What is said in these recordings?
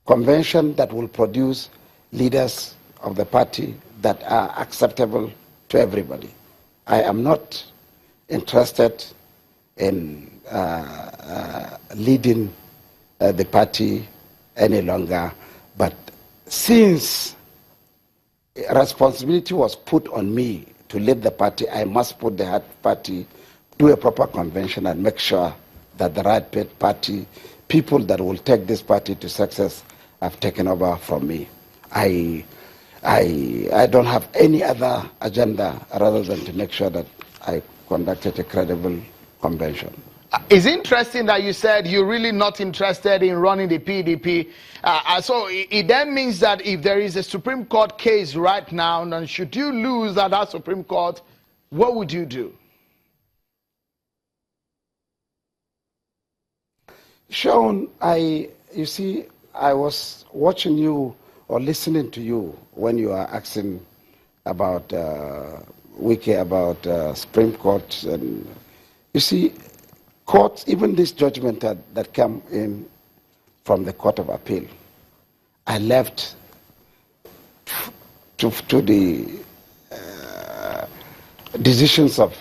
convention that will produce leaders of the party that are acceptable to everybody. I am not interested in leading the party any longer, but since responsibility was put on me to lead the party, I must put the party, do a proper convention and make sure that the right party, people that will take this party to success, have taken over from me. I don't have any other agenda rather than to make sure that I conducted a credible convention. It's interesting that you said you're really not interested in running the PDP. So it then means that if there is a Supreme Court case right now, and should you lose at that Supreme Court, what would you do? Sean, you see, I was watching you or listening to you when you are asking about Wiki, about Supreme Court. And you see, courts, even this judgment that came in from the Court of Appeal, I left to the decisions of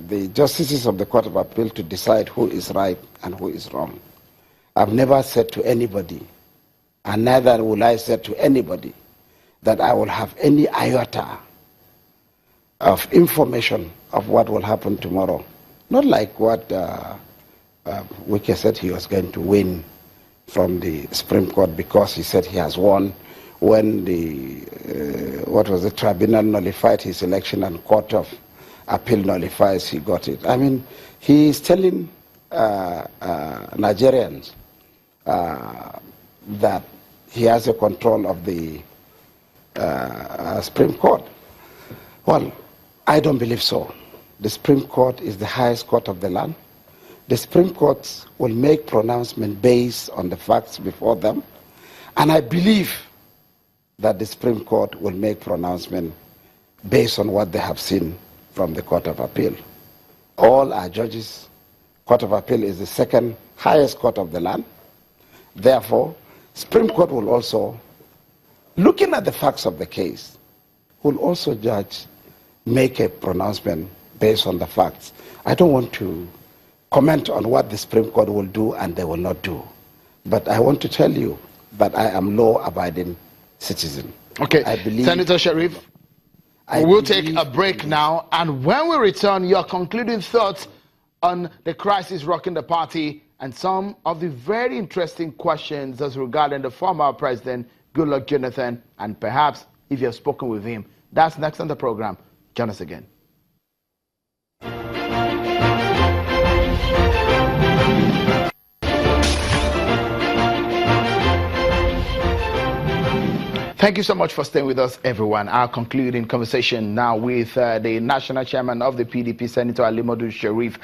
the justices of the Court of Appeal to decide who is right and who is wrong. I've never said to anybody, and neither will I say to anybody, that I will have any iota of information of what will happen tomorrow. Not like what Wike said he was going to win from the Supreme Court because he said he has won when the, tribunal nullified his election and Court of Appeal nullifies, he got it. I mean, he is telling Nigerians that he has a control of the Supreme Court. Well, I don't believe so. The Supreme Court is the highest court of the land. The Supreme Court will make pronouncement based on the facts before them. And I believe that the Supreme Court will make pronouncement based on what they have seen from the Court of Appeal. All our judges, Court of Appeal is the second highest court of the land. Therefore, Supreme Court will also, looking at the facts of the case, will also judge, make a pronouncement based on the facts. I don't want to comment on what the Supreme Court will do and they will not do. But I want to tell you that I am law-abiding citizen. Okay, Senator Sharif, we'll take a break now, and when we return, your concluding thoughts on the crisis rocking the party and some of the very interesting questions as regarding the former president, Goodluck Jonathan, and perhaps if you have spoken with him. That's next on the program. Join us again. Thank you so much for staying with us, everyone. Our concluding conversation now with the national chairman of the PDP, Senator Alimodu Sharif.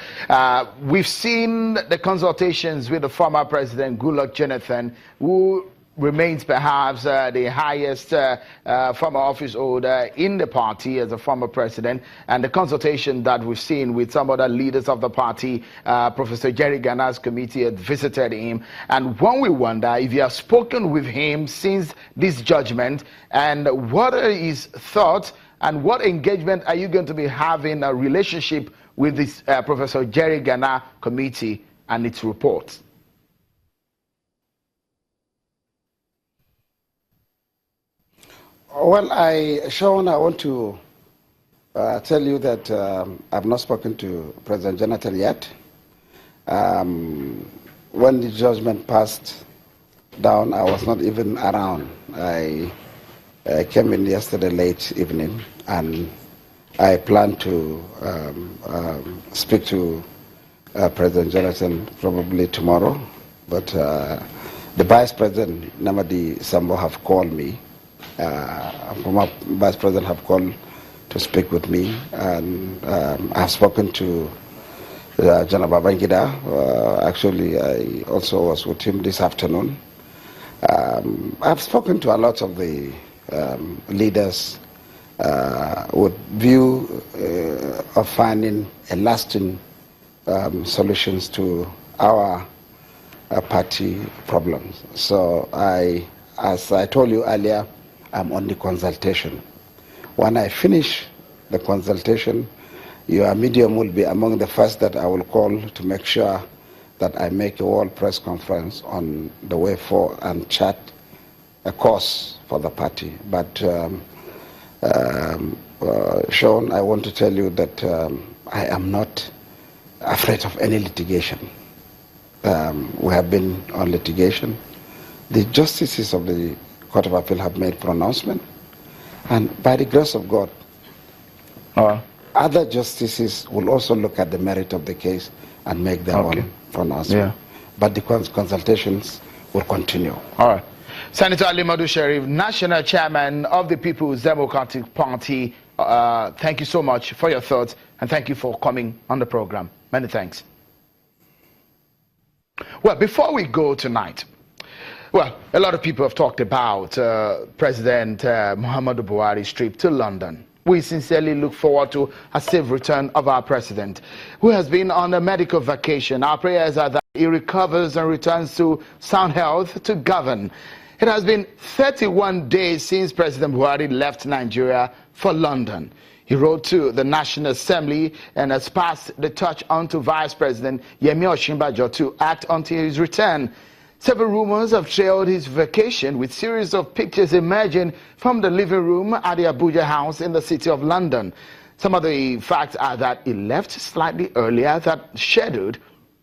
We've seen the consultations with the former president, Goodluck Jonathan, who remains perhaps the highest former office holder in the party as a former president, and the consultation that we've seen with some other leaders of the party. Professor Jerry Gana's committee had visited him, and one we wonder if you have spoken with him since this judgment, and what are his thoughts, and what engagement are you going to be having a relationship with this Professor Jerry Gana committee and its reports? Well, Sean, I want to tell you that I've not spoken to President Jonathan yet. When the judgment passed down, I was not even around. I came in yesterday late evening, and I plan to speak to President Jonathan probably tomorrow. But the Vice President, Namadi Sambo, have called me. Former Vice President have called to speak with me, and I have spoken to General Babangida. Actually, I also was with him this afternoon. I've spoken to a lot of the leaders with view of finding a lasting solutions to our party problems. So as I told you earlier, I'm on the consultation. When I finish the consultation, your medium will be among the first that I will call to make sure that I make a world press conference on the way forward and chart a course for the party. But Sean, I want to tell you that I am not afraid of any litigation. We have been on litigation. The justices of the Court of Appeal have made pronouncement, and by the grace of God, other justices will also look at the merit of the case and make their own pronouncement. But the consultations will continue. All right. Senator Ali Madu Sharif, National Chairman of the People's Democratic Party, thank you so much for your thoughts, and thank you for coming on the program. Many thanks. Well, before we go tonight, well, a lot of people have talked about President Muhammadu Buhari's trip to London. We sincerely look forward to a safe return of our president, who has been on a medical vacation. Our prayers are that he recovers and returns to sound health to govern. It has been 31 days since President Buhari left Nigeria for London. He wrote to the National Assembly and has passed the torch on to Vice President Yemi Osinbajo to act until his return. Several rumors have trailed his vacation, with series of pictures emerging from the living room at the Abuja house in the city of London. Some of the facts are that he left slightly earlier than scheduled.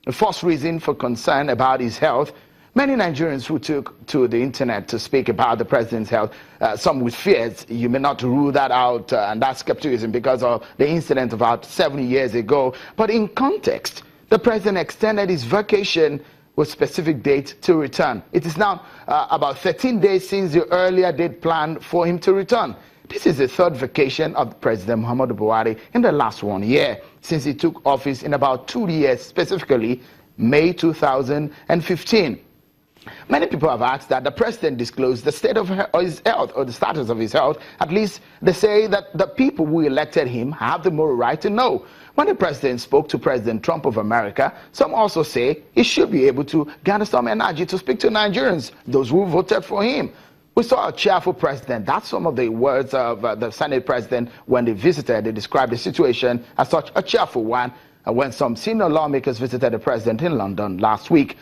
The first reason for concern about his health: many Nigerians who took to the internet to speak about the president's health, some with fears. You may not rule that out, and that's skepticism because of the incident about 70 years ago. But in context, the president extended his vacation with specific date to return. It is now about 13 days since the earlier date planned for him to return. This is the third vacation of President Muhammadu Buhari in the last 1 year, since he took office in about 2 years, specifically May 2015. Many people have asked that the president disclose the state of his health, or the status of his health. At least they say that the people who elected him have the moral right to know. When the president spoke to President Trump of America, some also say he should be able to gather some energy to speak to Nigerians, those who voted for him. We saw a cheerful president. That's some of the words of the Senate president when they visited. They described the situation as such a cheerful one when some senior lawmakers visited the president in London last week.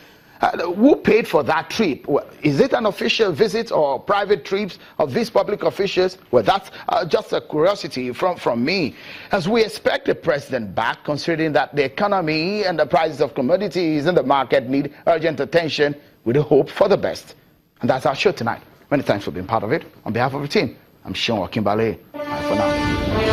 Who paid for that trip? Well, is it an official visit or private trips of these public officials? Well, that's just a curiosity from me. As we expect the president back, considering that the economy and the prices of commodities in the market need urgent attention, we do hope for the best. And that's our show tonight. Many thanks for being part of it. On behalf of the team, I'm Sean Akimbale. Bye for now.